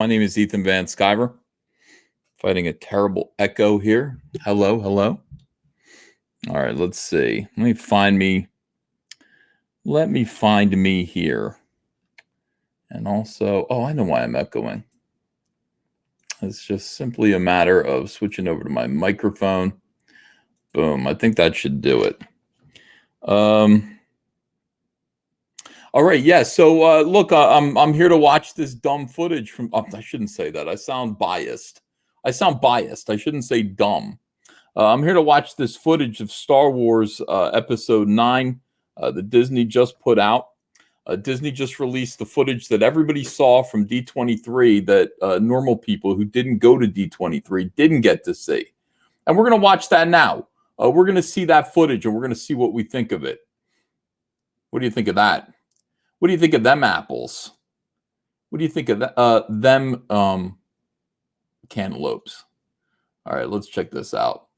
My name is Ethan Van Sciver. Fighting a terrible echo here. Hello, hello. All right, let's see. Let me find me here. And also, I know why I'm echoing. It's just simply a matter of switching over to my microphone. Boom. I think that should do it. All right, yeah. So look, I'm here to watch this dumb footage from. I shouldn't say that. I sound biased. I shouldn't say dumb. I'm here to watch this footage of Star Wars Episode 9 that Disney just put out. Disney just released the footage that everybody saw from D23 that normal people who didn't go to D23 didn't get to see. And we're going to watch that now. We're going to see that footage and we're going to see what we think of it. What do you think of that? What do you think of them apples? What do you think of them cantaloupes? All right, let's check this out.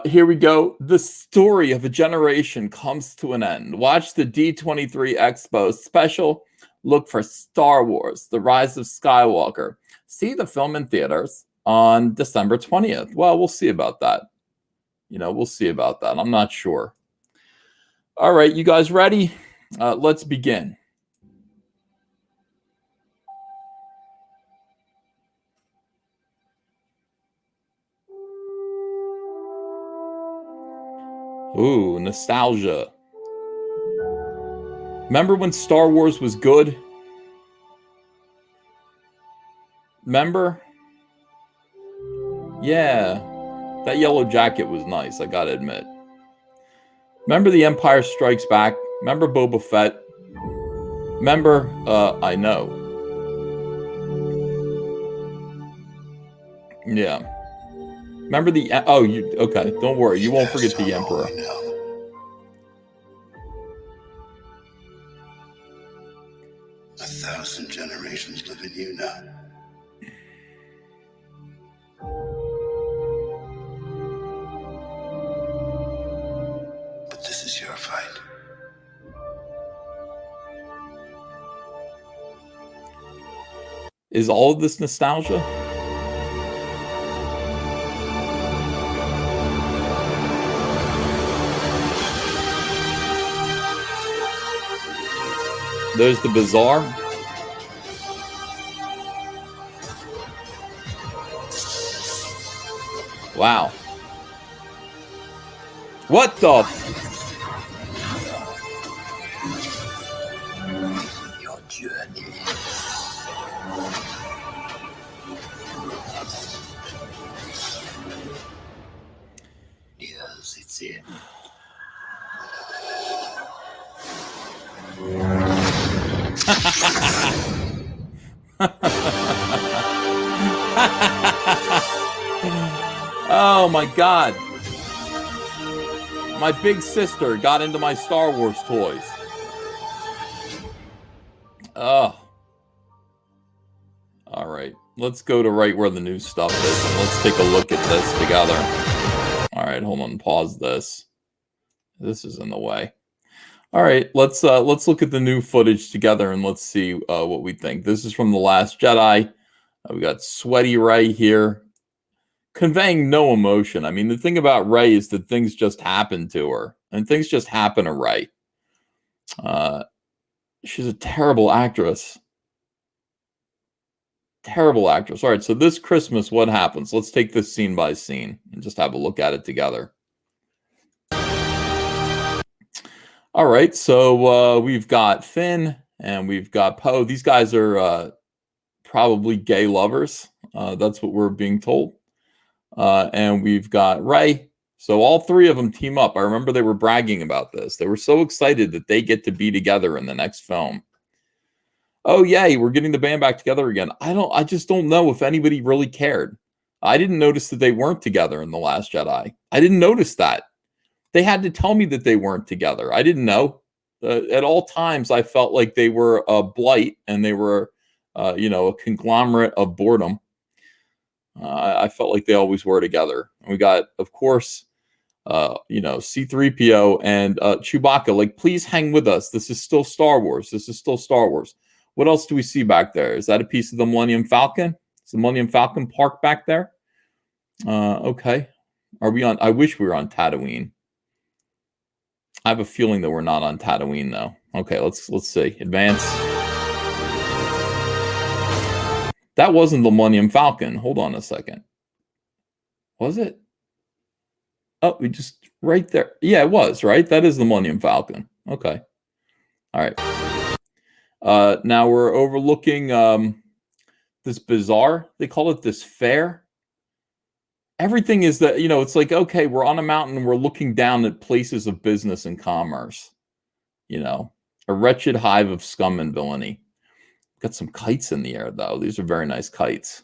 Here we go. The story of a generation comes to an end. Watch the D23 Expo special. Look for Star Wars, The Rise of Skywalker. See the film in theaters on December 20th. Well, we'll see about that. We'll see about that. I'm not sure. All right, you guys ready? Let's begin. Ooh, nostalgia. Remember when Star Wars was good? Remember? Yeah. That yellow jacket was nice, I gotta admit. Remember The Empire Strikes Back? Remember Boba Fett? Remember, I know. Yeah. Remember okay, don't worry, you won't forget the Emperor. 1,000 generations live in you now. But this is your fight. Is all of this nostalgia? There's the bazaar. Wow. What the? Your journey. Yes, it's it. Oh my God. My big sister got into my Star Wars toys. Oh. All right. Let's go to right where the new stuff is and let's take a look at this together. All right, hold on, pause this. This is in the way. All right, let's look at the new footage together and let's see what we think. This is from The Last Jedi. We got sweaty Rey here, conveying no emotion. I mean, the thing about Rey is that things just happen to her, and things just happen to Rey. She's a terrible actress. Terrible actress. All right, so this Christmas, what happens? Let's take this scene by scene and just have a look at it together. All right, so we've got Finn and we've got Poe. These guys are probably gay lovers. That's what we're being told. And we've got Rey. So all three of them team up. I remember they were bragging about this. They were so excited that they get to be together in the next film. Oh, yay, we're getting the band back together again. I just don't know if anybody really cared. I didn't notice that they weren't together in The Last Jedi. I didn't notice that. They had to tell me that they weren't together. I didn't know. At all times, I felt like they were a blight and they were, a conglomerate of boredom. I felt like they always were together. And we got, of course, C-3PO and Chewbacca. Like, please hang with us. This is still Star Wars. This is still Star Wars. What else do we see back there? Is that a piece of the Millennium Falcon? Is the Millennium Falcon parked back there? Okay. Are we on? I wish we were on Tatooine. I have a feeling that we're not on Tatooine though. Okay, let's see. Advance. That wasn't the Millennium Falcon. Hold on a second. Was it? Oh, we just right there. Yeah, it was, right? That is the Millennium Falcon. Okay. All right. Now we're overlooking this bazaar. They call it this fair. Everything is that, it's like, okay, we're on a mountain and we're looking down at places of business and commerce. A wretched hive of scum and villainy. Got some kites in the air, though. These are very nice kites.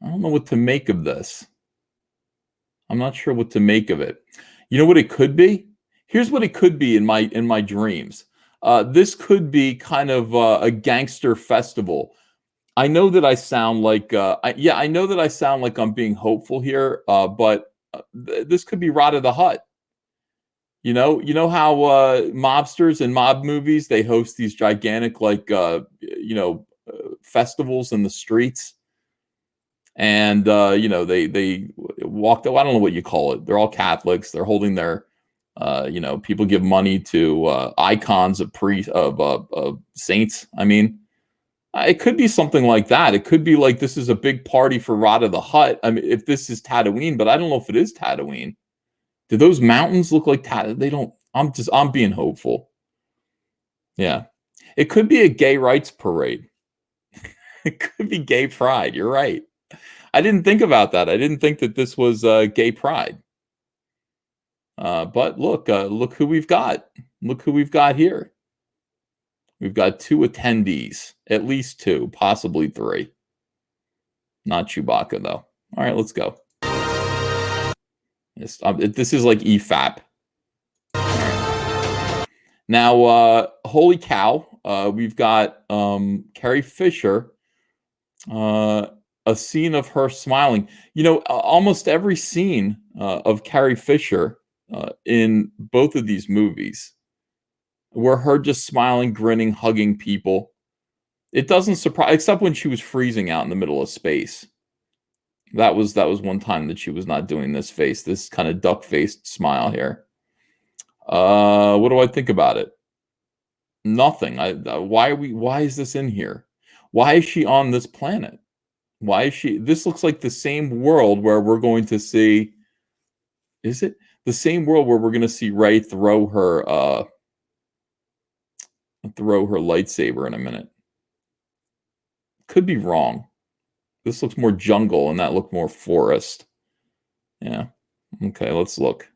I don't know what to make of this. I'm not sure what to make of it. You know what it could be? Here's what it could be in my dreams. This could be kind of a gangster festival. I know that I sound like I know that I sound like I'm being hopeful here, but this could be Rot of the Hut. How mobsters in mob movies, they host these gigantic festivals in the streets, and they walk. I don't know what you call it. They're all Catholics. They're holding their people give money to icons of saints. I mean, it could be something like that. It could be like this is a big party for Rot of the Hut. I mean, if this is Tatooine, but I don't know if it is Tatooine. Do those mountains look like They don't. I'm being hopeful. Yeah, it could be a gay rights parade. It could be gay pride. You're right. I didn't think about that. I didn't think that this was gay pride. But look who we've got. Look who we've got here. We've got 2 attendees, at least 2, possibly 3. Not Chewbacca though. All right, let's go. This is like EFAP. Now, holy cow, we've got Carrie Fisher, a scene of her smiling. Almost every scene of Carrie Fisher in both of these movies were her just smiling, grinning, hugging people. It doesn't surprise, except when she was freezing out in the middle of space. That was one time that she was not doing this kind of duck-faced smile here. What do I think about it? Nothing. Why is this in here? Why is she on this planet? Why is she? This looks like the same world where we're going to see. Is it the same world where we're going to see Rey throw her lightsaber in a minute? Could be wrong. This looks more jungle and that looked more forest. Yeah. Okay, let's look.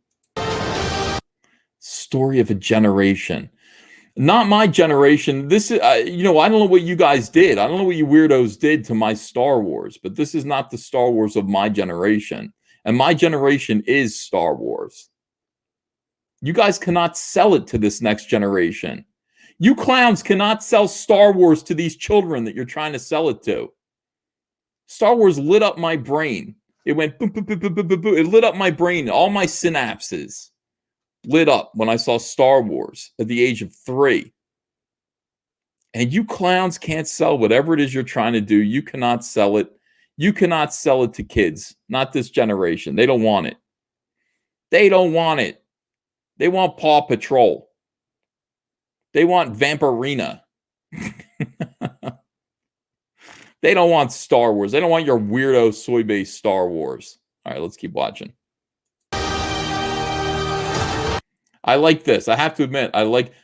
Story of a generation. Not my generation. This is, I don't know what you guys did. I don't know what you weirdos did to my Star Wars, but this is not the Star Wars of my generation. And my generation is Star Wars. You guys cannot sell it to this next generation. You clowns cannot sell Star Wars to these children that you're trying to sell it to. Star Wars lit up my brain. It went boom, boom, boom, boom, boom, boom, boom. It lit up my brain. All my synapses lit up when I saw Star Wars at the age of 3. And you clowns can't sell whatever it is you're trying to do. You cannot sell it. You cannot sell it to kids. Not this generation. They don't want it. They don't want it. They want Paw Patrol. They want Vampirina. They don't want Star Wars. They don't want your weirdo soy-based Star Wars. All right, let's keep watching. I like this. I have to admit,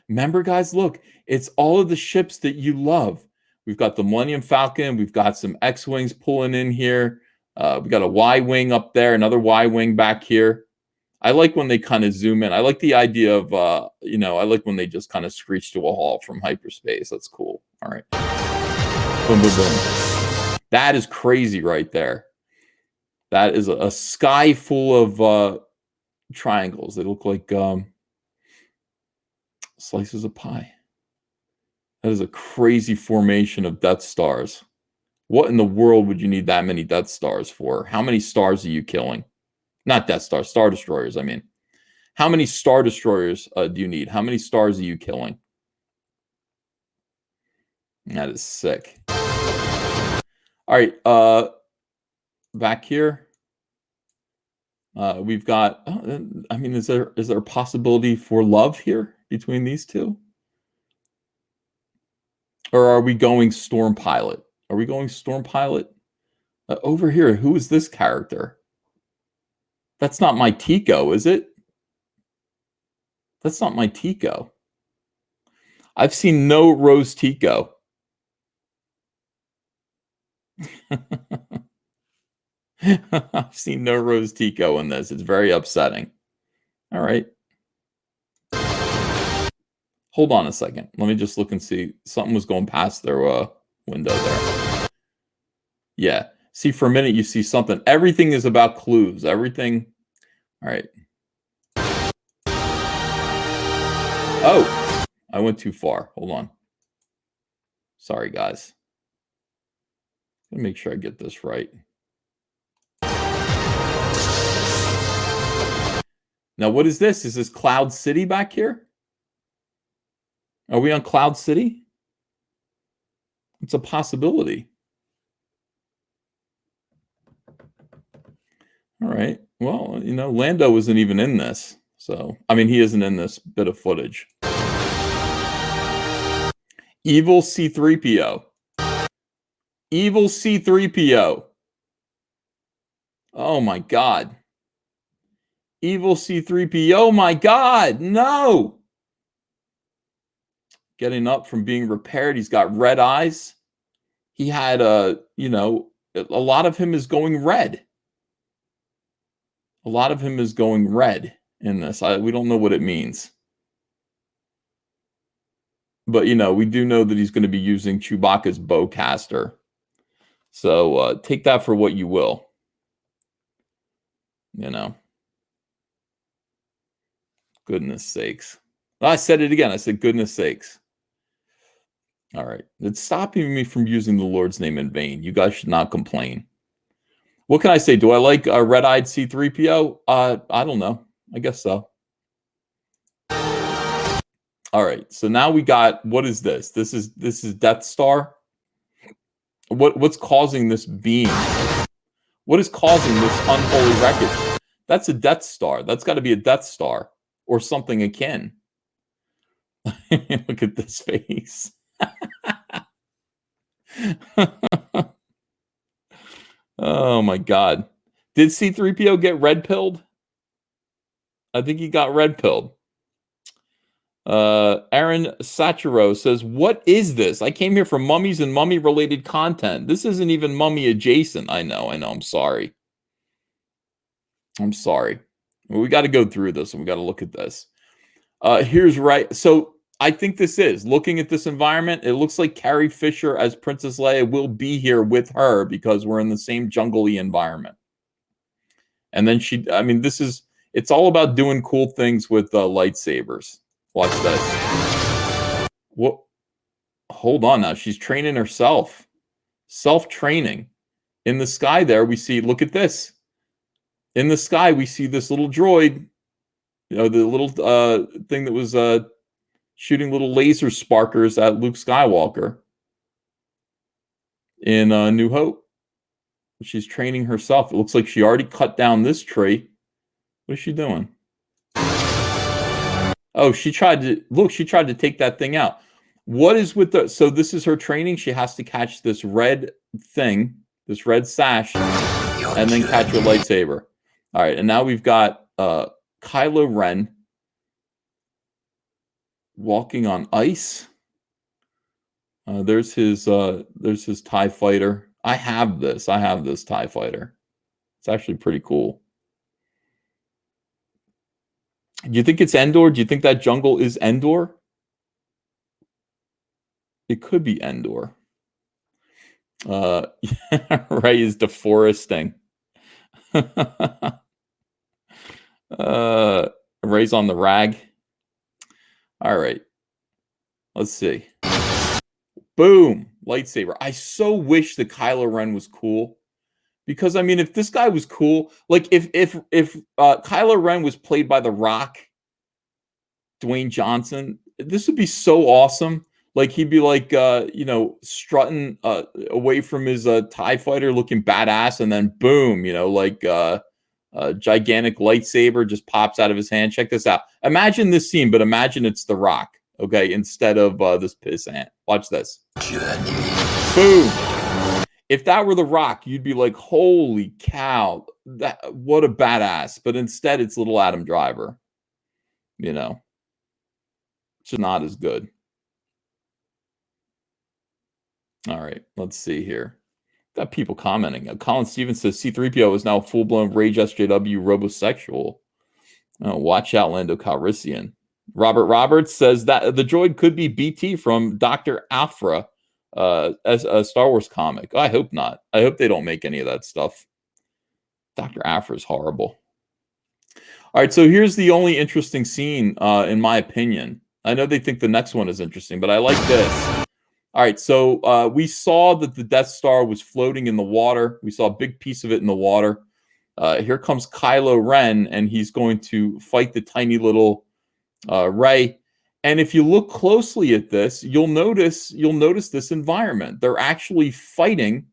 remember guys, look, it's all of the ships that you love. We've got the Millennium Falcon. We've got some X-Wings pulling in here. We got a Y-Wing up there, another Y-Wing back here. I like when they kind of zoom in. I like the idea of, I like when they just kind of screech to a halt from hyperspace. That's cool. All right. Boom, boom, boom. That is crazy right there. That is a sky full of triangles. They look like slices of pie. That is a crazy formation of Death Stars. What in the world would you need that many Death Stars for? How many stars are you killing? Not Death Stars, Star Destroyers, I mean. How many Star Destroyers do you need? How many stars are you killing? That is sick. All right, back here, we've got. I mean, is there a possibility for love here between these two, or are we going Storm Pilot? Are we going Storm Pilot? Over here, who is this character? That's not my Tico, is it? That's not my Tico. I've seen no Rose Tico. I've seen no Rose Tico in this. It's very upsetting. All right. Hold on a second. Let me just look and see. Something was going past their window there. Yeah. See, for a minute, you see something. Everything is about clues. Everything. All right. Oh, I went too far. Hold on. Sorry, guys. Let me make sure I get this right. Now, what is this? Is this Cloud City back here? Are we on Cloud City? It's a possibility. All right. Well, Lando isn't even in this. So, I mean, he isn't in this bit of footage. Evil C3PO. Evil C3PO. Oh my God. Evil C3PO. Oh my God. No. Getting up from being repaired. He's got red eyes. He had a lot of him is going red. A lot of him is going red in this. We don't know what it means. But, we do know that he's going to be using Chewbacca's bowcaster. So take that for what you will. Goodness sakes. I said it again. I said, goodness sakes. All right. It's stopping me from using the Lord's name in vain. You guys should not complain. What can I say? Do I like red-eyed C3PO? I don't know. I guess so. All right. So now we got, what is this? This is Death Star. What's causing this beam? What is causing this unholy wreckage? That's a Death Star. That's got to be a Death Star or something akin. Look at this face. Oh my God. Did C3PO get red pilled? I think he got red pilled. Aaron Sachero says, what is this? I came here for mummies and mummy related content. This isn't even mummy adjacent. I know. I'm sorry. Well, we got to go through this and we got to look at this. Here's right. So I think this is looking at this environment. It looks like Carrie Fisher as Princess Leia will be here with her because we're in the same jungle-y environment. And then it's all about doing cool things with lightsabers. Watch this. What? Hold on now. She's training herself. Self-training. In the sky there, we see, look at this. In the sky, we see this little droid. The little thing that was shooting little laser sparkers at Luke Skywalker in New Hope. She's training herself. It looks like she already cut down this tree. What is she doing? Oh, she tried to take that thing out. What is with so this is her training. She has to catch this red thing, this red sash, and then catch her lightsaber. All right, and now we've got Kylo Ren walking on ice. There's his TIE fighter. I have this TIE fighter. It's actually pretty cool. Do you think it's Endor? Do you think that jungle is Endor? It could be Endor. Rey is deforesting. Rey's on the rag. All right. Let's see. Boom. Lightsaber. I so wish that Kylo Ren was cool. Because, I mean, if this guy was cool, like if Kylo Ren was played by The Rock, Dwayne Johnson, this would be so awesome. Like he'd be like, strutting away from his TIE fighter, looking badass, and then boom, like a gigantic lightsaber just pops out of his hand. Check this out. Imagine this scene, but imagine it's The Rock, okay, instead of this pissant. Watch this. Boom. If that were The Rock, you'd be like, holy cow, what a badass. But instead, it's little Adam Driver. It's just not as good. All right, let's see here. Got people commenting. Colin Stevens says C-3PO is now a full-blown Rage SJW robosexual. Oh, watch out, Lando Calrissian. Robert Roberts says that the droid could be BT from Dr. Aphra as a Star Wars comic. I hope not. I hope they don't make any of that stuff. Dr. Aphra is horrible. All right, so here's the only interesting scene, in my opinion. I know they think the next one is interesting, but I like this. All right, so we saw that the Death Star was floating in the water. We saw a big piece of it in the water. Here comes Kylo Ren, and he's going to fight the tiny little Rey. And if you look closely at this, you'll notice this environment. They're actually fighting.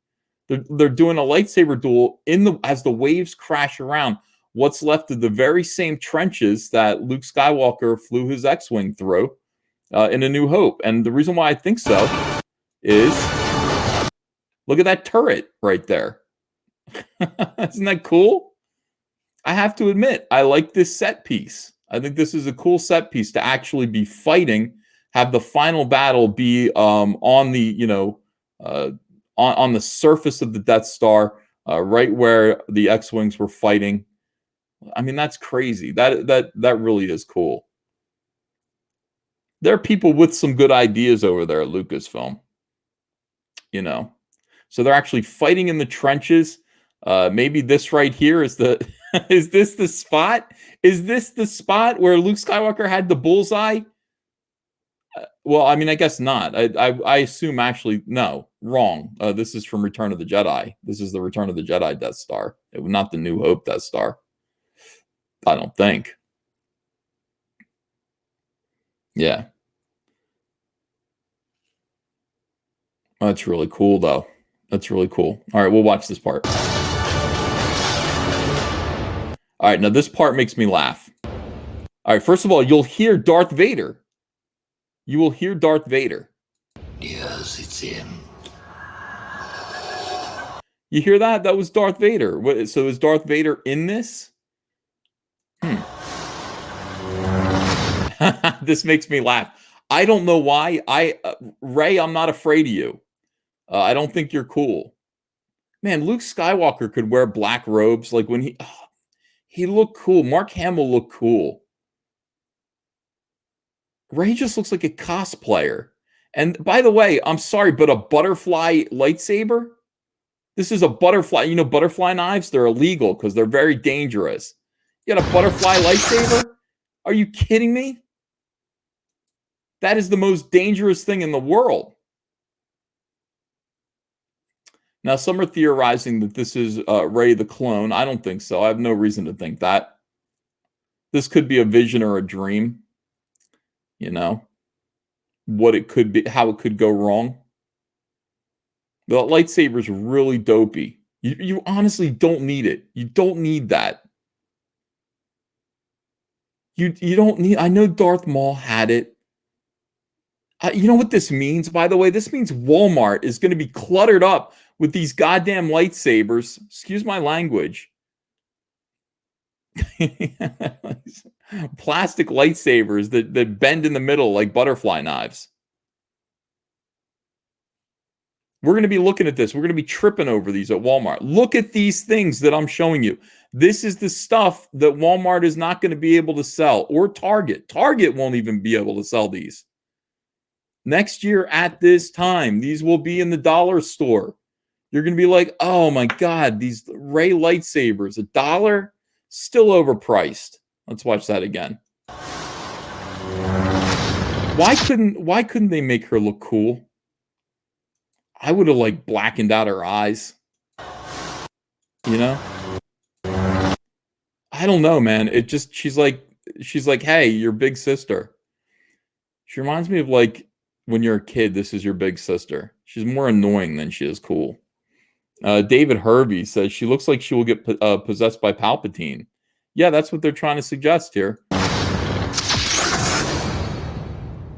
They're doing a lightsaber duel as the waves crash around. What's left of the very same trenches that Luke Skywalker flew his X-wing through in A New Hope. And the reason why I think so is look at that turret right there. Isn't that cool? I have to admit, I like this set piece. I think this is a cool set piece to actually be fighting, have the final battle be on the on the surface of the Death Star, right where the X-wings were fighting. I mean, that's crazy. That really is cool. There are people with some good ideas over there at Lucasfilm. So they're actually fighting in the trenches. Maybe this right here is the is this the spot? Is this the spot where Luke Skywalker had the bullseye? Well, I mean, I guess not. I assume actually no, wrong. This is from Return of the Jedi. This is the Return of the Jedi Death Star, not the New Hope Death Star. I don't think. Yeah. That's really cool, though. That's really cool. All right, we'll watch this part. All right, now this part makes me laugh. All right, first of all, you'll hear Darth Vader. You will hear Darth Vader. Yes, it's him. You hear that? That was Darth Vader. So is Darth Vader in this? This makes me laugh. I don't know why. Rey, I'm not afraid of you. I don't think you're cool. Man, Luke Skywalker could wear black robes. Like when he looked cool. Mark Hamill looked cool. Rey just looks like a cosplayer. And by the way, I'm sorry, but a butterfly lightsaber? This is a butterfly. You know, butterfly knives, they're illegal because they're very dangerous. You got a butterfly lightsaber? Are you kidding me? That is the most dangerous thing in the world. Now, some are theorizing that this is Rey the clone. I don't think so. I have no reason to think that. This could be a vision or a dream. What it could be, how it could go wrong. The lightsaber is really dopey. You honestly don't need it. You don't need that. You don't need. I know Darth Maul had it. You know what this means, by the way? This means Walmart is going to be cluttered up with these goddamn lightsabers. Excuse my language. Plastic lightsabers that bend in the middle like butterfly knives. We're going to be looking at this. We're going to be tripping over these at Walmart. Look at these things that I'm showing you. This is the stuff that Walmart is not going to be able to sell, or Target. Target won't even be able to sell these. Next year at this time, these will be in the dollar store. You're going to be like, oh my God, these Rey lightsabers, $1? Still overpriced. Let's watch that again. Why couldn't they make her look cool? I would have like blackened out her eyes. I don't know, man. She's like, hey, your big sister. She reminds me of like When you're a kid, this is your big sister. She's more annoying than she is cool. David Hervey says she looks like she will get possessed by Palpatine. Yeah, that's what they're trying to suggest here.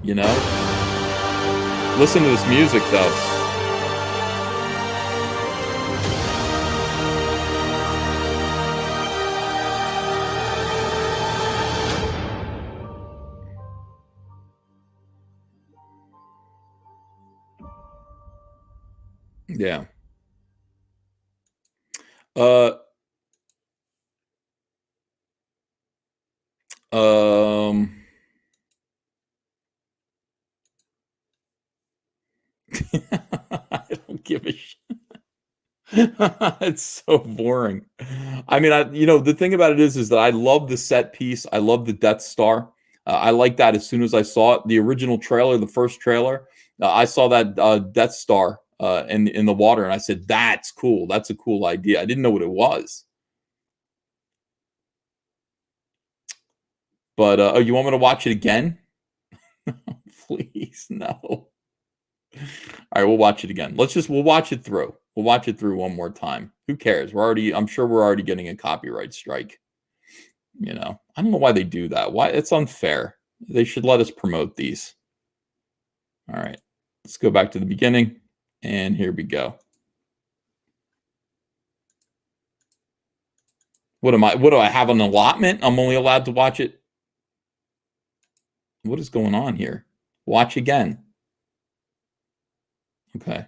You know? Listen to this music, though. Yeah. Uh, um, I don't give a shit. It's so boring. I mean, the thing about it is that I love the set piece. I love the Death Star. I like that as soon as I saw it. The original trailer, the first trailer, I saw that Death Star in the water, and I said, "That's cool. That's a cool idea." I didn't know what it was. But oh, you want me to watch it again? Please, no. All right, we'll watch it again. We'll watch it through. We'll watch it through one more time. Who cares? I'm sure we're already getting a copyright strike. I don't know why they do that. Why? It's unfair. They should let us promote these. All right, let's go back to the beginning, and here we go. What do I have an allotment? I'm only allowed to watch it. What is going on here? Watch again. Okay.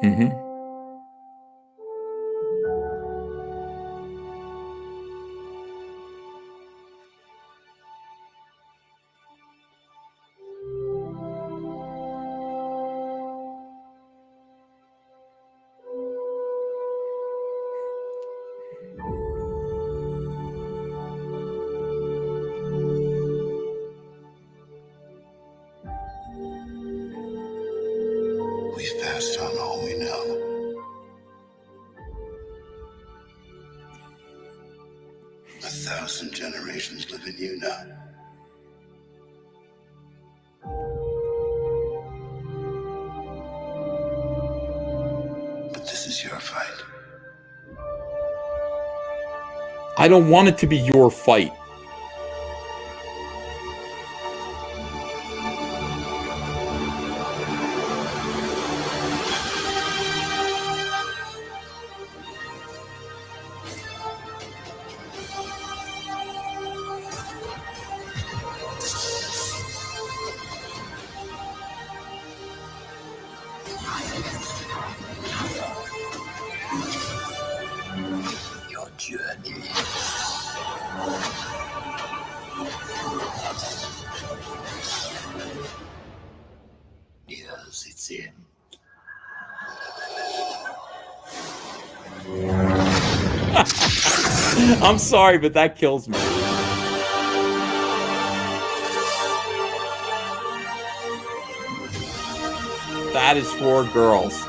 Mm-hmm. We've passed on all we know. 1,000 generations live in you now. But this is your fight. I don't want it to be your fight. Your journey. Yes, it's in. I'm sorry, but that kills me. That is for girls.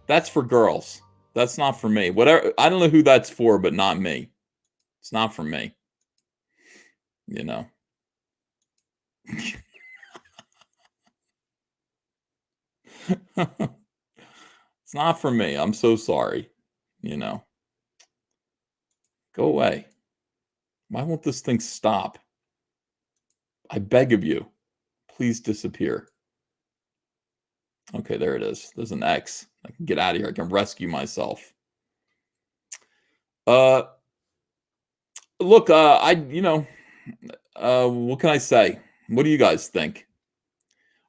That's for girls. That's not for me. Whatever. I don't know who that's for, but not me. It's not for me. You know. It's not for me. I'm so sorry. You know. Go away. Why won't this thing stop? I beg of you. Please disappear. Okay, there it is. There's an X. I can get out of here. I can rescue myself. Look, what can I say? What do you guys think?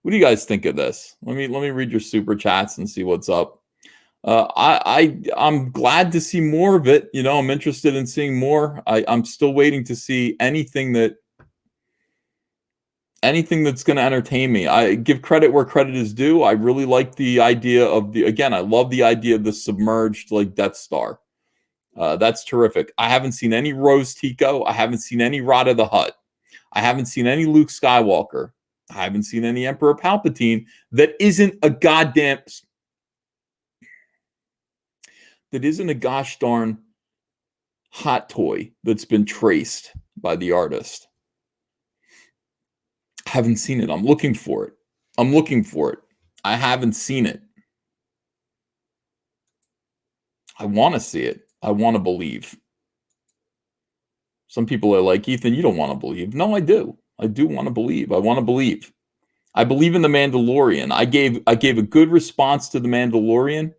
What do you guys think of this? Let me read your super chats and see what's up. I'm glad to see more of it. I'm interested in seeing more. I'm still waiting to see anything that's going to entertain me. I give credit where credit is due. I really like the idea of I love the idea of the submerged like Death Star. That's terrific. I haven't seen any Rose Tico. I haven't seen any Rada the Hutt. I haven't seen any Luke Skywalker. I haven't seen any Emperor Palpatine that isn't a gosh darn hot toy that's been traced by the artist. I haven't seen it. I'm looking for it. I haven't seen it. I want to see it. I want to believe. Some people are like, Ethan, you don't want to believe. No, I do. I do want to believe. I want to believe. I believe in the Mandalorian. I gave a good response to the Mandalorian.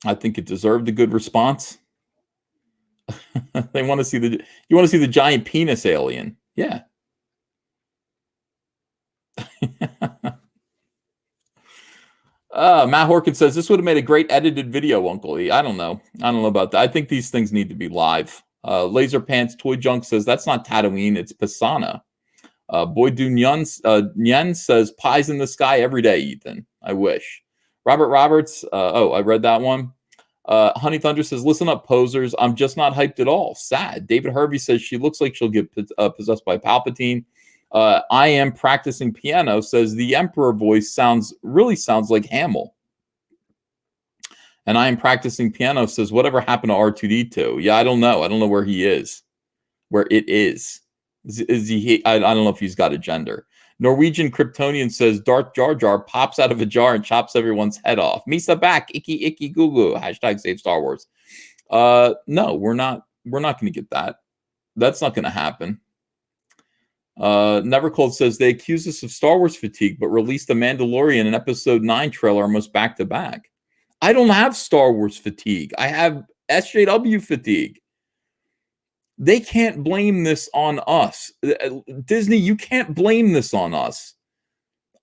I think it deserved a good response. You want to see the giant penis alien. Yeah. Matt Horkin says this would have made a great edited video, Uncle E. I don't know. About that. I think these things need to be live. Laser Pants Toy Junk says that's not Tatooine, it's Pisana. Boydu Nyen says pies in the sky every day, Ethan. I wish. Robert Roberts. I read that one. Honey Thunder says, listen up, posers. I'm just not hyped at all. Sad. David Hervey says she looks like she'll get possessed by Palpatine. I am practicing piano says the Emperor voice really sounds like Hamill. And I am practicing piano says whatever happened to R2D2? Yeah, I don't know. I don't know where he is. Where it is. Is he? I don't know if he's got a gender. Norwegian Kryptonian says Darth Jar Jar pops out of a jar and chops everyone's head off. Misa back, icky icky goo goo. Hashtag save Star Wars. No, we're not going to get that. That's not going to happen. Nevercold says they accuse us of Star Wars fatigue, but released the Mandalorian and Episode 9 trailer almost back to back. I don't have Star Wars fatigue. I have SJW fatigue. They can't blame this on us. Disney, you can't blame this on us.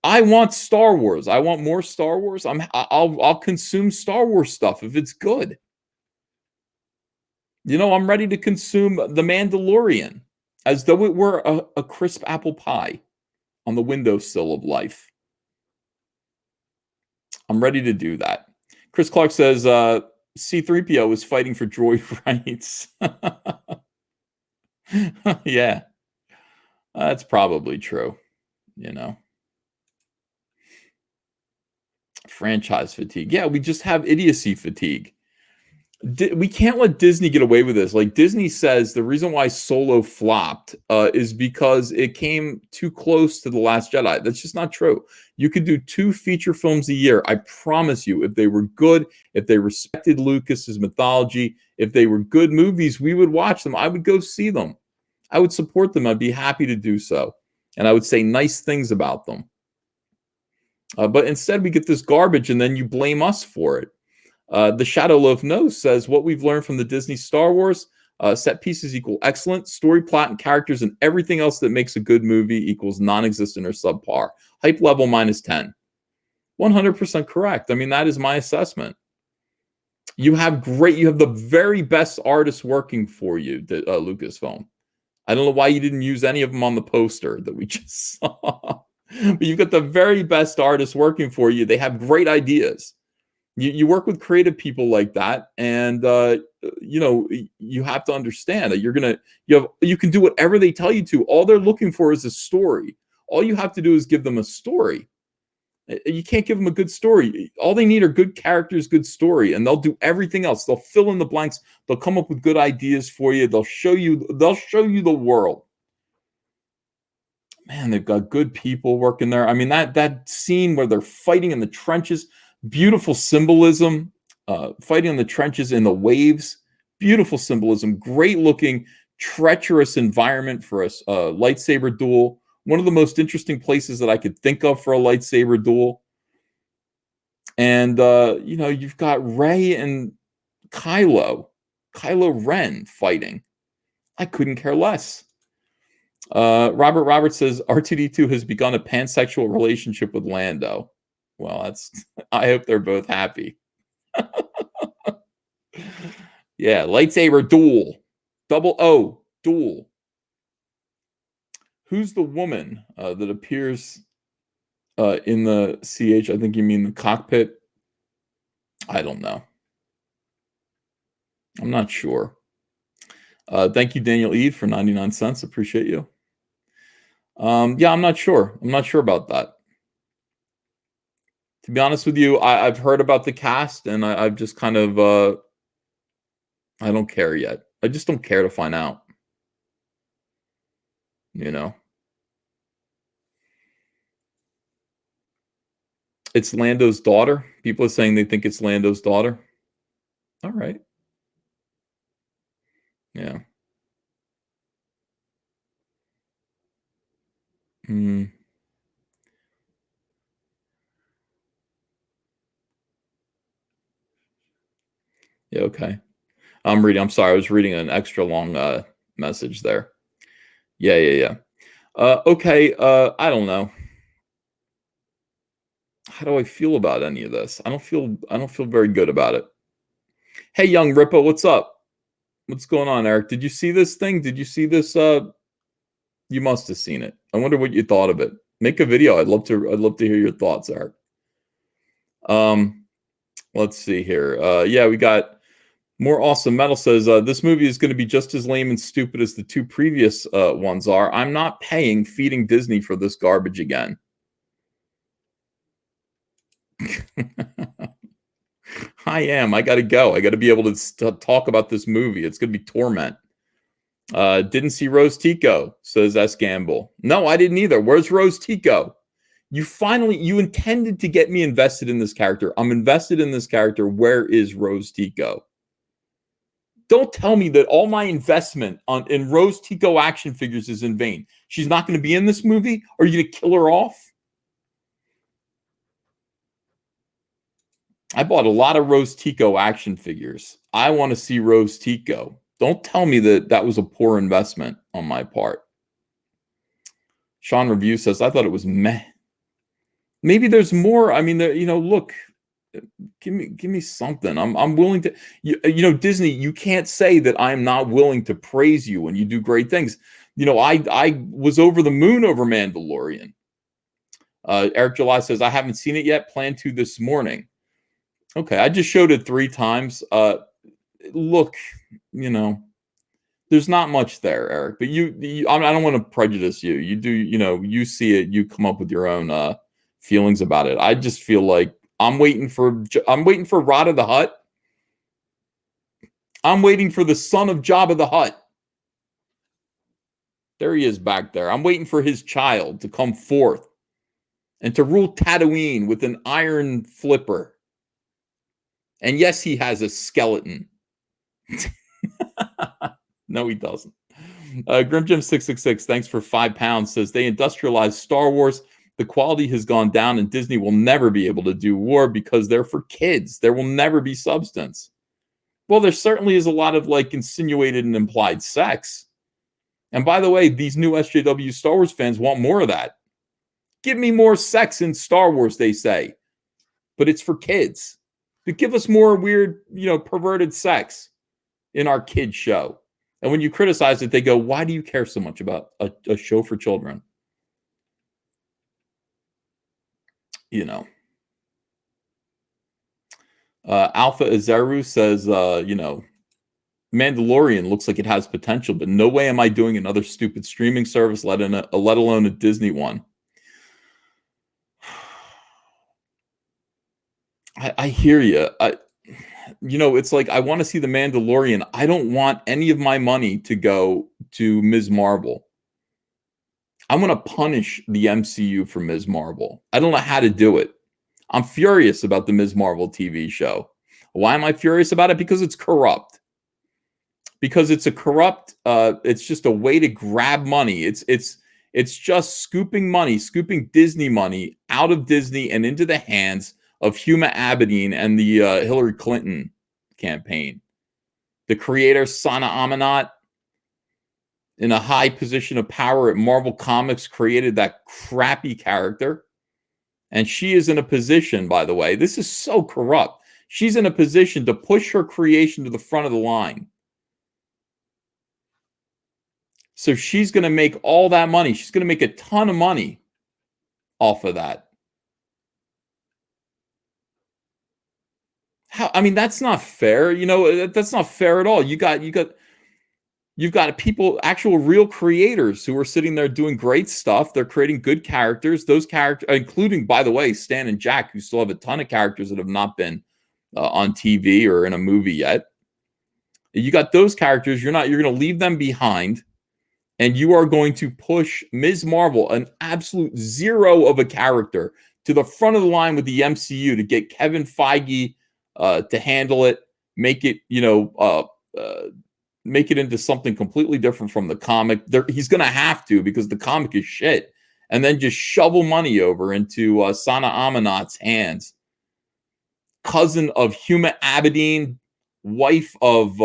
I want Star Wars. I want more Star Wars. I'll consume Star Wars stuff if it's good. I'm ready to consume The Mandalorian as though it were a crisp apple pie on the windowsill of life. I'm ready to do that. Chris Clark says C-3PO is fighting for droid rights. Yeah. That's probably true. Franchise fatigue. Yeah, we just have idiocy fatigue. We can't let Disney get away with this. Like Disney says, the reason why Solo flopped is because it came too close to The Last Jedi. That's just not true. You could do 2 feature films a year. I promise you, if they were good, if they respected Lucas's mythology, if they were good movies, we would watch them. I would go see them. I would support them. I'd be happy to do so. And I would say nice things about them. But instead, we get this garbage, and then you blame us for it. The Shadow Loaf Knows says what we've learned from the Disney Star Wars set pieces equal excellent, story, plot, and characters, and everything else that makes a good movie equals non-existent or subpar. Hype level -10. 100% correct. I mean, that is my assessment. You have the very best artists working for you, Lucasfilm. I don't know why you didn't use any of them on the poster that we just saw. But you've got the very best artists working for you. They have great ideas. You work with creative people like that, and you have to understand that you can do whatever they tell you to. All they're looking for is a story. All you have to do is give them a story. You can't give them a good story. All they need are good characters, good story, and they'll do everything else. They'll fill in the blanks. They'll come up with good ideas for you. They'll show you the world. Man, they've got good people working there. I mean, that scene where they're fighting in the trenches, beautiful symbolism. Fighting in the trenches in the waves, beautiful symbolism. Great looking, treacherous environment for a lightsaber duel. One of the most interesting places that I could think of for a lightsaber duel. And you've got Rey and Kylo Ren fighting. I couldn't care less. Robert Roberts says R2D2 has begun a pansexual relationship with Lando. Well, I hope they're both happy. Yeah, lightsaber duel. Double O, duel. Who's the woman that appears in the CH? I think you mean the cockpit. I don't know. I'm not sure. Thank you, Daniel Eve, for 99 cents. Appreciate you. Yeah, I'm not sure. I'm not sure about that. To be honest with you, I've heard about the cast, and I've just kind of I don't care yet. I just don't care to find out. You know, it's Lando's daughter. People are saying they think it's Lando's daughter. All right. Yeah. Mm, yeah. Okay. I'm reading. I'm sorry. I was reading an extra long message there. Yeah. Yeah. Yeah. Okay. I don't know. How do I feel about any of this? I don't feel very good about it. Hey, young Rippo, what's up? What's going on, Eric? Did you see this thing? Did you see this? You must have seen it. I wonder what you thought of it. Make a video. I'd love to hear your thoughts, Eric. Um, let's see here. Yeah, we got more awesome metal says this movie is going to be just as lame and stupid as the two previous ones are. I'm not paying feeding Disney for this garbage again. I am. I got to go. I got to be able to talk about this movie. It's going to be torment. Didn't see Rose Tico, says S. Gamble. No, I didn't either. Where's Rose Tico? You intended to get me invested in this character. I'm invested in this character. Where is Rose Tico? Don't tell me that all my investment in Rose Tico action figures is in vain. She's not going to be in this movie? Are you going to kill her off? I bought a lot of Rose Tico action figures. I want to see Rose Tico. Don't tell me that that was a poor investment on my part. Sean Review says, I thought it was meh. Maybe there's more. I mean, look, give me something. I'm willing to, Disney, you can't say that I'm not willing to praise you when you do great things. I was over the moon over Mandalorian. Eric July says, I haven't seen it yet. Plan to this morning. Okay, I just showed it 3 times. Look, you know, there's not much there, Eric. But I don't want to prejudice you. You do, you see it. You come up with your own feelings about it. I just feel like I'm waiting for Rod of the Hutt. I'm waiting for the son of Jabba the Hutt. There he is back there. I'm waiting for his child to come forth and to rule Tatooine with an iron flipper. And yes, he has a skeleton. No, he doesn't. Grim Jim 666, thanks for £5. Says they industrialized Star Wars. The quality has gone down, and Disney will never be able to do war because they're for kids. There will never be substance. Well, there certainly is a lot of insinuated and implied sex. And by the way, these new SJW Star Wars fans want more of that. Give me more sex in Star Wars, they say. But it's for kids. But give us more weird, perverted sex in our kids' show. And when you criticize it, they go, why do you care so much about a show for children? Alpha Azaru says, Mandalorian looks like it has potential, but no way am I doing another stupid streaming service, let alone a Disney one. I hear you. It's like I want to see the Mandalorian. I don't want any of my money to go to Ms. Marvel. I want to punish the MCU for Ms. Marvel. I don't know how to do it. I'm furious about the Ms. Marvel TV show. Why am I furious about it? Because it's corrupt. Because it's a corrupt. It's just a way to grab money. It's just scooping Disney money out of Disney and into the hands of Huma Abedin and the Hillary Clinton campaign. The creator Sana Amanat, in a high position of power at Marvel Comics, created that crappy character. And she is in a position, by the way, this is so corrupt. She's in a position to push her creation to the front of the line. So she's going to make all that money. She's going to make a ton of money off of that. I mean, that's not fair. That's not fair at all. You got You've got people, actual real creators who are sitting there doing great stuff. They're creating good characters. Those characters, including, by the way, Stan and Jack, who still have a ton of characters that have not been on TV or in a movie yet. You got those characters. You're going to leave them behind, and you are going to push Ms. Marvel, an absolute zero of a character, to the front of the line with the MCU to get Kevin Feige to handle it, make it, make it into something completely different from the comic. He's going to have to, because the comic is shit. And then just shovel money over into Sana Amanat's hands. Cousin of Huma Abedin, wife of,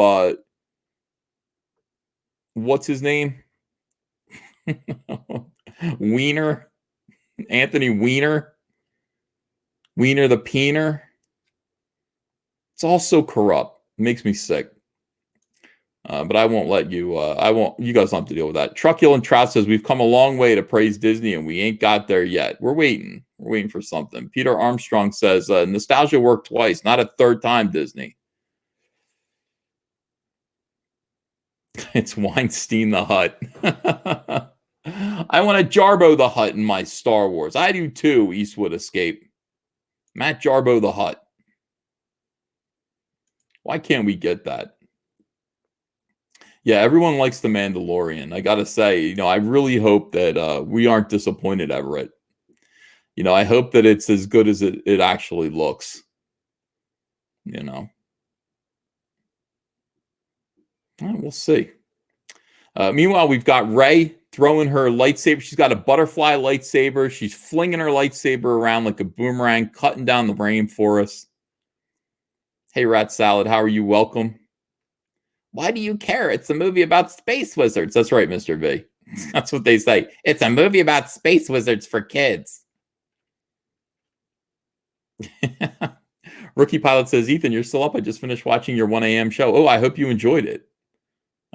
what's his name? Wiener. Anthony Weiner. Wiener the Peener. It's all so corrupt. It makes me sick. But I won't let you, you guys don't have to deal with that. Truckhill and Trout says, we've come a long way to praise Disney and we ain't got there yet. We're waiting. We're waiting for something. Peter Armstrong says, nostalgia worked twice, not a third time, Disney. It's Weinstein the Hutt. I want a Jarbo the Hutt in my Star Wars. I do too, Eastwood Escape. Matt Jarbo the Hutt. Why can't we get that? Yeah, everyone likes The Mandalorian. I got to say, I really hope that we aren't disappointed, Everett. I hope that it's as good as it actually looks. Well, we'll see. Meanwhile, we've got Rey throwing her lightsaber. She's got a butterfly lightsaber. She's flinging her lightsaber around like a boomerang, cutting down the rainforest. Hey, Rat Salad, how are you? Welcome. Why do you care? It's a movie about space wizards. That's right, Mr. V. That's what they say. It's a movie about space wizards for kids. Rookie Pilot says, Ethan, you're still up. I just finished watching your 1 a.m. show. Oh, I hope you enjoyed it.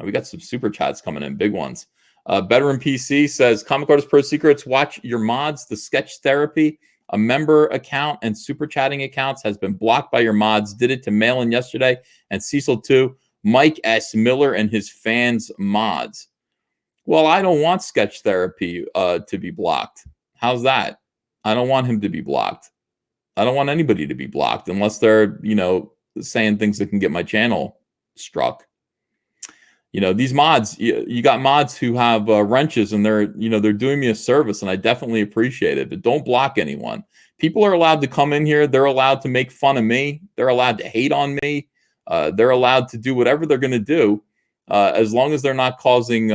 We got some super chats coming in, big ones. Veteran PC says, Comic Artist Pro Secrets, watch your mods. The Sketch Therapy, a member account and super chatting accounts has been blocked by your mods. Did it to Mail-In yesterday, and Cecil too. Mike S. Miller and his fans mods. Well, I don't want Sketch Therapy to be blocked. How's that? I don't want him to be blocked. I don't want anybody to be blocked unless they're, saying things that can get my channel struck. These mods, you got mods who have wrenches, and they're doing me a service, and I definitely appreciate it, but don't block anyone. People are allowed to come in here. They're allowed to make fun of me. They're allowed to hate on me. They're allowed to do whatever they're going to do, as long as they're not causing,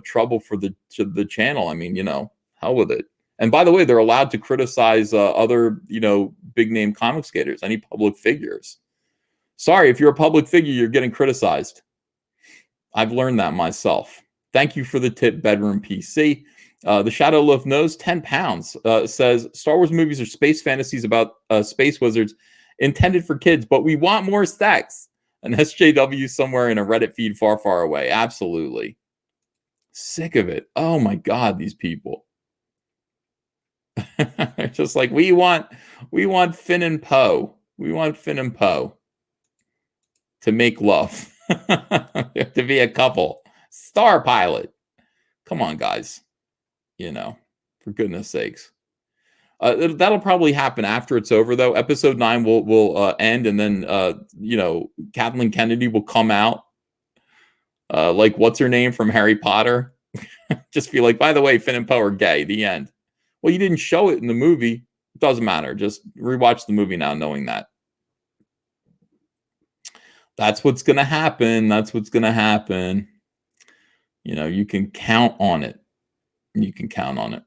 trouble for the channel. I mean, hell with it. And by the way, they're allowed to criticize other, big name comic skaters, any public figures. Sorry, if you're a public figure, you're getting criticized. I've learned that myself. Thank you for the tip, Bedroom PC. The Shadow Loaf Knows, 10 pounds, says, Star Wars movies are space fantasies about space wizards intended for kids, but we want more sex. An SJW somewhere in a Reddit feed far, far away. Absolutely. Sick of it. Oh my God, these people. Just like, we want Finn and Poe. We want Finn and Poe to make love. To be a couple. Star Pilot. Come on, guys. For goodness sakes. That'll probably happen after it's over, though. Episode 9 will end, and then Kathleen Kennedy will come out, like what's her name from Harry Potter. Just be like, by the way, Finn and Poe are gay. The end. Well, you didn't show it in the movie. It doesn't matter. Just rewatch the movie now, knowing that. That's what's gonna happen. That's what's gonna happen. You can count on it. You can count on it.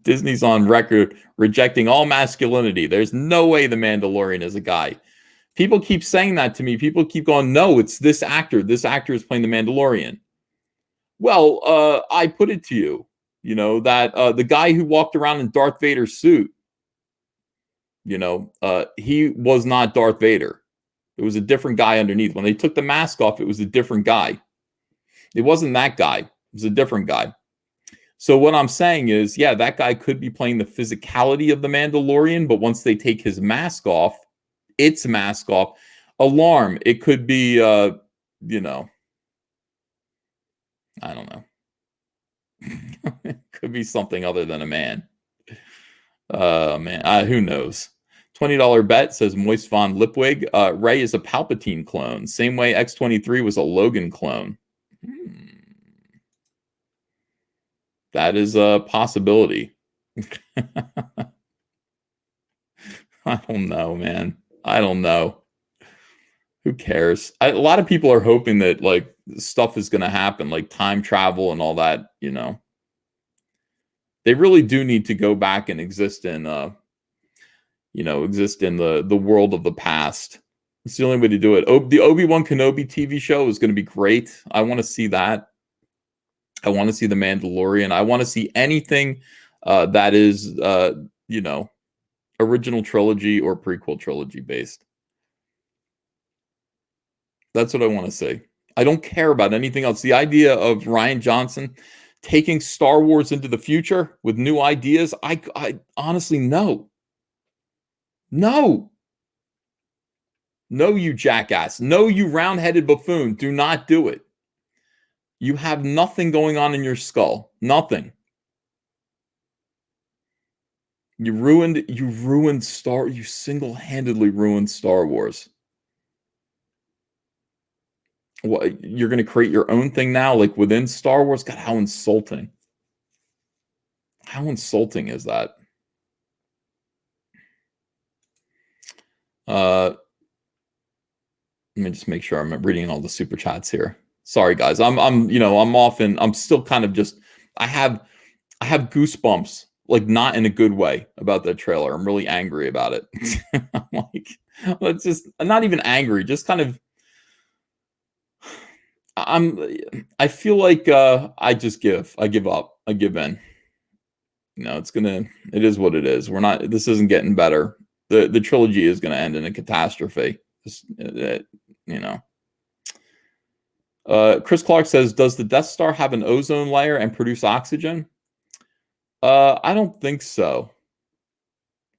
Disney's on record rejecting all masculinity. There's no way the Mandalorian is a guy. People keep saying that to me. People keep going, no, it's this actor. This actor is playing the Mandalorian. Well, I put it to you, that the guy who walked around in Darth Vader's suit, he was not Darth Vader. It was a different guy underneath. When they took the mask off, it was a different guy. It wasn't that guy. It was a different guy. So what I'm saying is, yeah, that guy could be playing the physicality of the Mandalorian, but once they take his mask off, its mask off, Alarm, it could be you know, I don't know. Could be something other than a man. Man, who knows? $20 bet says Moist Von Lipwig. Ray is a Palpatine clone, same way X-23 was a Logan clone. That is a possibility. I don't know, man. I don't know. Who cares? A lot of people are hoping that like stuff is going to happen, like time travel and all that. They really do need to go back and exist in exist in the world of the past. It's the only way to do it. The Obi-Wan Kenobi TV show is going to be great. I want to see that. I want to see the Mandalorian. I want to see anything that is original trilogy or prequel trilogy based. That's what I want to see. I don't care about anything else. The idea of Rian Johnson taking Star Wars into the future with new ideas, I honestly no. No. No, you jackass. No, you round-headed buffoon. Do not do it. You have nothing going on in your skull. Nothing. You single-handedly ruined Star Wars. What, you're going to create your own thing now, like within Star Wars? God, how insulting. How insulting is that? Let me just make sure I'm reading all the super chats here. Sorry, guys. I'm still kind of just, I have goosebumps, like not in a good way about that trailer. I'm really angry about it. I'm like, it's just, I'm not even angry, just kind of, I feel like I give up. I give in. It is what it is. This isn't getting better. The trilogy is gonna end in a catastrophe. You know. Chris Clark says, does the Death Star have an ozone layer and produce oxygen? I don't think so.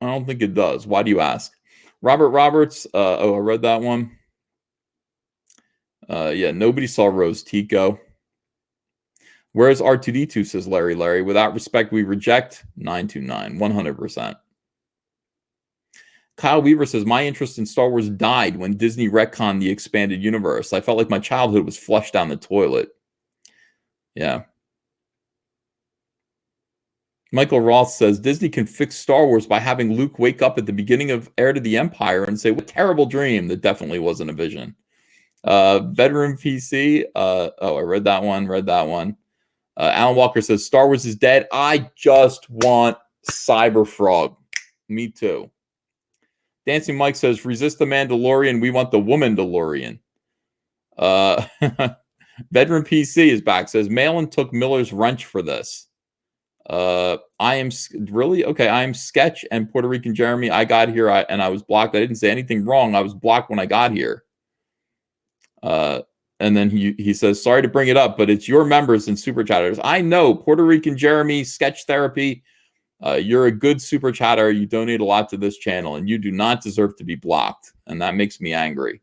I don't think it does. Why do you ask? Robert Roberts. I read that one. Yeah, nobody saw Rose Tico. Where's R2D2, says Larry. Without respect, we reject 929, 100%. Kyle Weaver says, my interest in Star Wars died when Disney retconned the expanded universe. I felt like my childhood was flushed down the toilet. Yeah. Michael Roth says, Disney can fix Star Wars by having Luke wake up at the beginning of Heir to the Empire and say, what a terrible dream. That definitely wasn't a vision. Veteran PC. I read that one. Alan Walker says, Star Wars is dead. I just want Cyber Frog. Me too. Dancing Mike says, resist the Mandalorian. We want the woman DeLorean. Veteran PC is back. Says, Malin took Miller's wrench for this. I am really okay. I am Sketch and Puerto Rican Jeremy. I got here and I was blocked. I didn't say anything wrong. I was blocked when I got here. And then he says, sorry to bring it up, but it's your members and super chatters. I know, Puerto Rican Jeremy, Sketch Therapy. You're a good super chatter. You donate a lot to this channel, and you do not deserve to be blocked. And that makes me angry.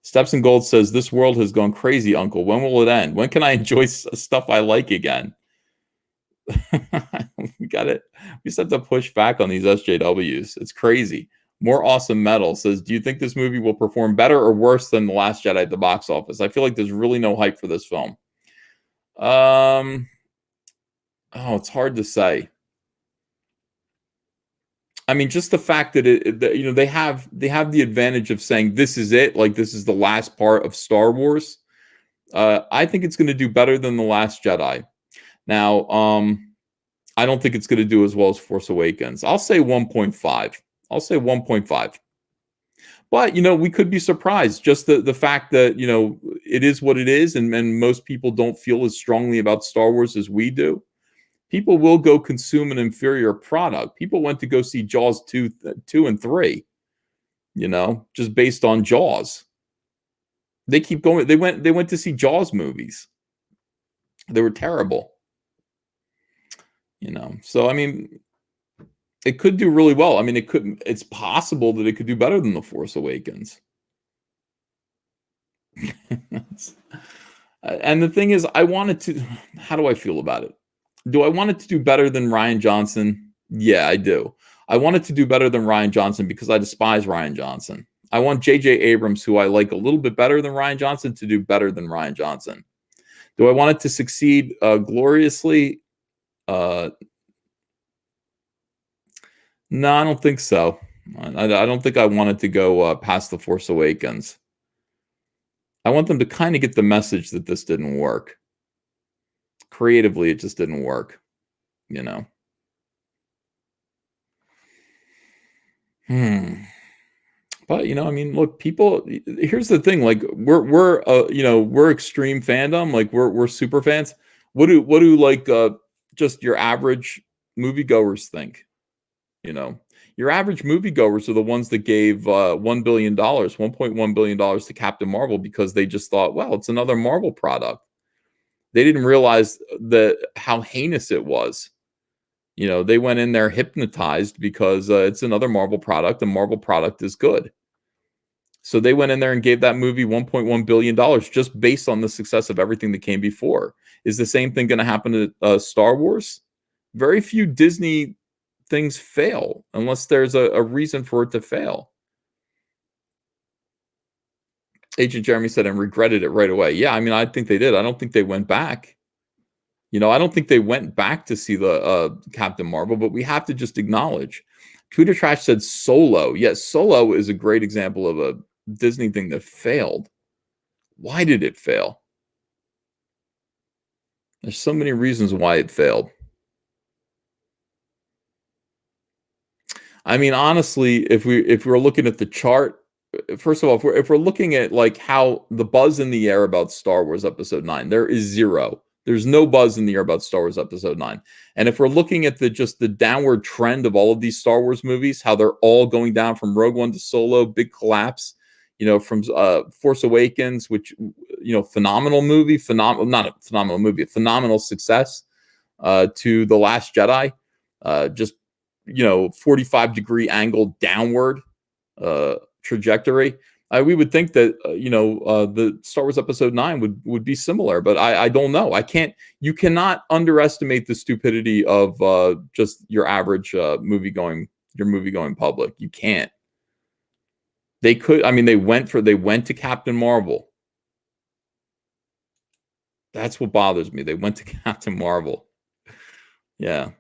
Steps and Gold says, this world has gone crazy, Uncle. When will it end? When can I enjoy stuff I like again? We got it. We just have to push back on these SJWs. It's crazy. More Awesome Metal says, do you think this movie will perform better or worse than The Last Jedi at the box office? I feel like there's really no hype for this film. It's hard to say. I mean, just the fact that they have the advantage of saying this is it, like this is the last part of Star Wars. I think it's going to do better than The Last Jedi. Now, I don't think it's going to do as well as Force Awakens. I'll say 1.5. I'll say 1.5. But, we could be surprised. Just the fact that, it is what it is, and most people don't feel as strongly about Star Wars as we do. People will go consume an inferior product. People went to go see Jaws 2 and 3, just based on Jaws. They keep going. They went to see Jaws movies. They were terrible. So, I mean, it could do really well. I mean, it's possible that it could do better than The Force Awakens. And the thing is, I wanted to. How do I feel about it? Do I want it to do better than Ryan Johnson? Yeah, I do. I want it to do better than Ryan Johnson because I despise Ryan Johnson. I want J.J. Abrams, who I like a little bit better than Ryan Johnson, to do better than Ryan Johnson. Do I want it to succeed gloriously? Uh, no, I don't think so. I don't think I want it to go past The Force Awakens. I want them to kind of get the message that this didn't work. Creatively, it just didn't work, you know. But I mean, look, people. Here's the thing: like, we're extreme fandom. Like, we're super fans. What do like just your average moviegoers think? You know, your average moviegoers are the ones that gave $1.1 billion to Captain Marvel because they just thought, well, it's another Marvel product. They didn't realize that how heinous it was. They went in there hypnotized because it's another Marvel product, and Marvel product is good. So they went in there and gave that movie $1.1 billion just based on the success of everything that came before. Is the same thing going to happen to Star Wars? Very few Disney things fail unless there's a reason for it to fail. Agent Jeremy said and regretted it right away. Yeah, I mean, I think they did. I don't think they went back. I don't think they went back to see the Captain Marvel, but we have to just acknowledge. Twitter Trash said Solo. Yes, Solo is a great example of a Disney thing that failed. Why did it fail? There's so many reasons why it failed. I mean, honestly, if we're looking at the chart, first of all, if we're looking at like how the buzz in the air about Star Wars Episode 9, there is zero. There's no buzz in the air about Star Wars Episode 9. And if we're looking at the downward trend of all of these Star Wars movies, how they're all going down from Rogue One to Solo, big collapse, from Force Awakens, which, phenomenal movie, not a phenomenal movie, a phenomenal success, to The Last Jedi, just 45-degree angle downward trajectory. We would think that the Star Wars Episode 9 would be similar, but I don't know. You cannot underestimate the stupidity of just your average movie going public. You can't. They could. I mean, they went to Captain Marvel. That's what bothers me. They went to Captain Marvel. Yeah.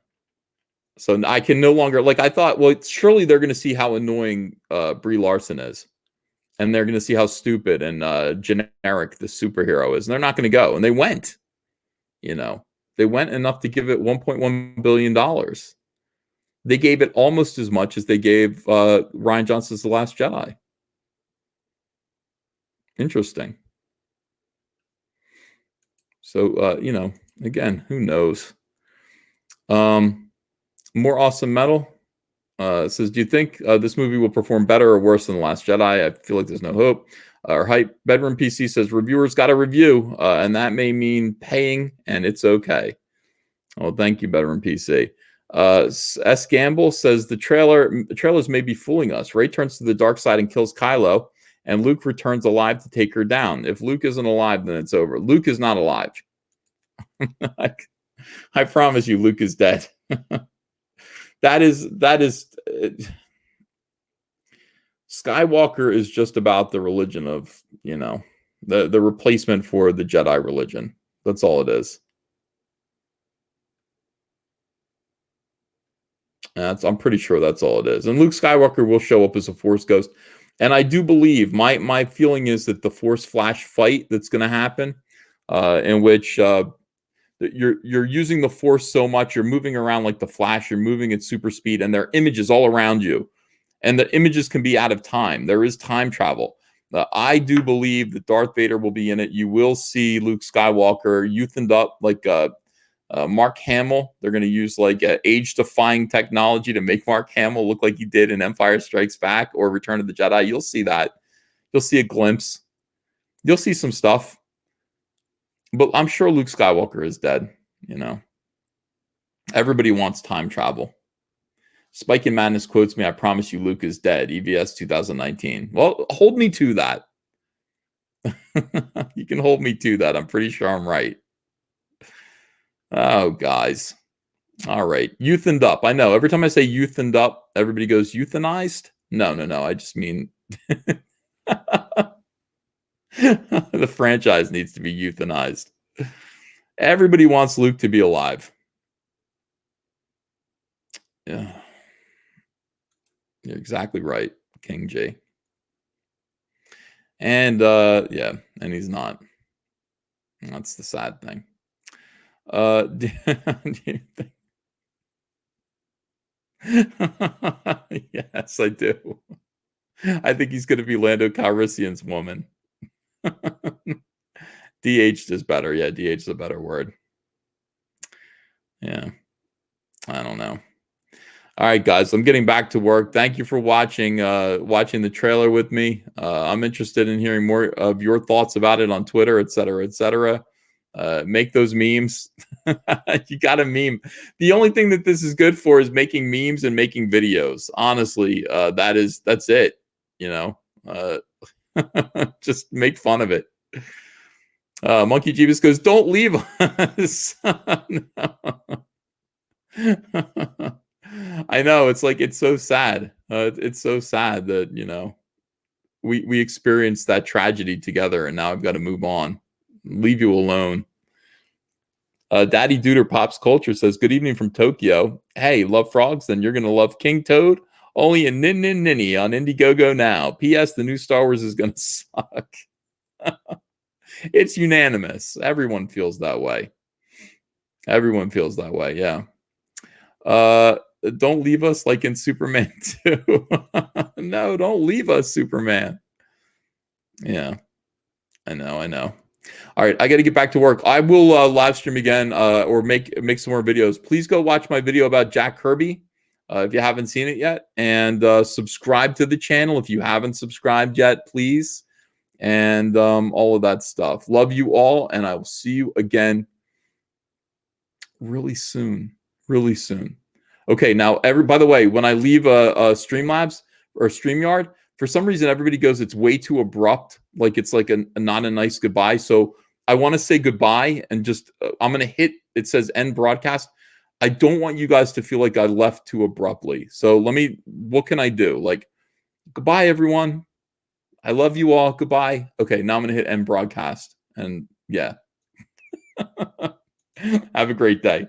So I can no longer, like, I thought, well, surely they're going to see how annoying Brie Larson is, and they're going to see how stupid and generic the superhero is, and they're not going to go. And they went. They went enough to give it $1.1 billion. They gave it almost as much as they gave Ryan Johnson's The Last Jedi. Interesting. So, again, who knows? More awesome metal. Says, do you think this movie will perform better or worse than The Last Jedi? I feel like there's no hope. Or Hype Bedroom PC says, reviewers got a review, and that may mean paying, and it's okay. Well, thank you, Bedroom PC. S. Gamble says, the trailers may be fooling us. Rey turns to the dark side and kills Kylo, and Luke returns alive to take her down. If Luke isn't alive, then it's over. Luke is not alive. I promise you, Luke is dead. That is Skywalker is just about the religion of, the replacement for the Jedi religion. That's all it is. I'm pretty sure that's all it is. And Luke Skywalker will show up as a Force ghost. And I do believe, my feeling is that the Force Flash fight that's going to happen, in which you're using the Force so much, you're moving around like the Flash, you're moving at super speed, and there are images all around you, and the images can be out of time. There is time travel. I do believe that Darth Vader will be in it. You will see Luke Skywalker youthened up like Mark Hamill. They're going to use like age-defying technology to make Mark Hamill look like he did in Empire Strikes Back or Return of the Jedi. You'll see that. You'll see a glimpse. You'll see some stuff. But I'm sure Luke Skywalker is dead, Everybody wants time travel. Spike in Madness quotes me, I promise you Luke is dead, EVS 2019. Well, hold me to that. You can hold me to that. I'm pretty sure I'm right. Oh, guys. All right. Youthened up. I know. Every time I say youthened up, everybody goes euthanized. No, no, no. I just mean the franchise needs to be euthanized. Everybody wants Luke to be alive. Yeah. You're exactly right, King J. And yeah, and he's not. That's the sad thing. Do you think yes, I do. I think he's gonna be Lando Calrissian's woman. DH is better. Yeah, DH is a better word. Yeah. I don't know. All right, guys, I'm getting back to work. Thank you for watching the trailer with me. I'm interested in hearing more of your thoughts about it on Twitter, et cetera, et cetera. Make those memes. You got to meme. The only thing that this is good for is making memes and making videos. Honestly, that's it. You know, uh, just make fun of it. Monkey Jeebus goes, "Don't leave us." I know, it's like it's so sad. It's so sad that, we experienced that tragedy together, and now I've got to move on. Leave you alone. Daddy Duder Pops Culture says, "Good evening from Tokyo. Hey, love frogs? Then you're gonna love King Toad. Only a Nin Nin Ninny on Indiegogo now. P.S. The new Star Wars is gonna suck." It's unanimous. Everyone feels that way. Everyone feels that way. Yeah. Uh, don't leave us like in Superman 2. No, don't leave us, Superman. Yeah, I know, I know. All right, I got to get back to work. I will live stream again or make some more videos. Please go watch my video about Jack Kirby if you haven't seen it yet, and subscribe to the channel if you haven't subscribed yet, please, and all of that stuff. Love you all, and I will see you again really soon. Really soon. Okay, now by the way, when I leave a Streamlabs or StreamYard, for some reason everybody goes, it's way too abrupt, like it's like a not a nice goodbye. So I want to say goodbye and just I'm gonna hit. It says end broadcast. I don't want you guys to feel like I left too abruptly. So what can I do? Like, goodbye, everyone. I love you all. Goodbye. Okay, now I'm gonna hit end broadcast, and yeah. Have a great day.